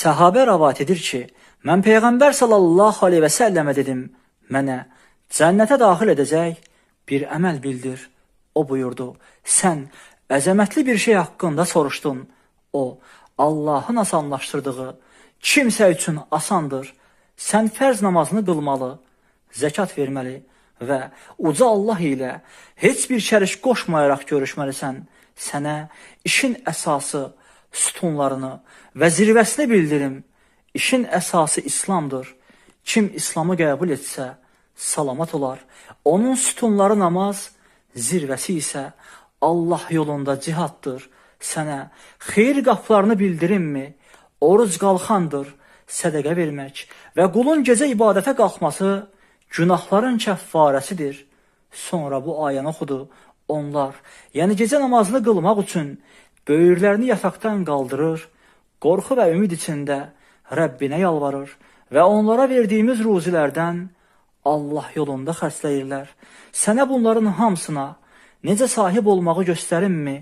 Səhabə rəvat edir ki, mən Peyğəmbər sallallahu aleyhi və səlləmə dedim, mənə cənnətə daxil edəcək bir əməl bildir. O buyurdu, sən əzəmətli bir şey haqqında soruşdun. O, Allahın asanlaşdırdığı kimsə üçün asandır. Sən fərz namazını qılmalı, zəkat verməli və uca Allah ilə heç bir şərik qoşmayaraq görüşməlisən. Sənə işin əsası, sütunlarını və zirvəsini bildirim. İşin əsası İslamdır. Kim İslamı qəbul etsə, salamat olar. Onun sütunları namaz, zirvəsi isə Allah yolunda cihaddır. Sənə xeyir qapılarını bildirimmi? Oruc qalxandır, sədəqə vermək və qulun gecə ibadətə qalxması günahların kəffarəsidir. Sonra bu ayəni oxudu. Onlar, yəni gecə namazını qılmaq üçün böyürlərini yataqdan qaldırır, qorxu və ümid içində Rəbbinə yalvarır və onlara verdiyimiz ruzilərdən Allah yolunda xərcləyirlər. Sənə bunların hamısına necə sahib olmağı göstərimmi?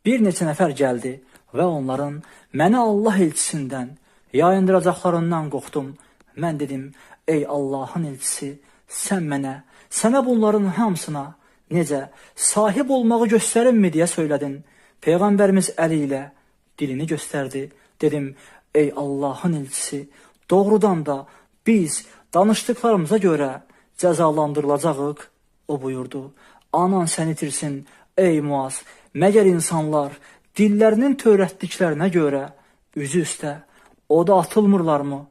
Bir neçə nəfər gəldi və onların məni Allah elçisindən yayındıracaqlarından qorxdum. Mən dedim, ey Allahın elçisi, sən mənə, sənə bunların hamısına necə sahib olmağı göstərimmi deyə söylədin. Peyğəmbərimiz əli ilə dilini göstərdi. Dedim, ey Allahın elçisi, doğrudan da biz danışdıqlarımıza görə cəzalandırılacağıq. O buyurdu, anan sən itirsin, ey Muaz, məgər insanlar dillərinin törətdiklərinə görə üzü üstə oda atılmırlarmı?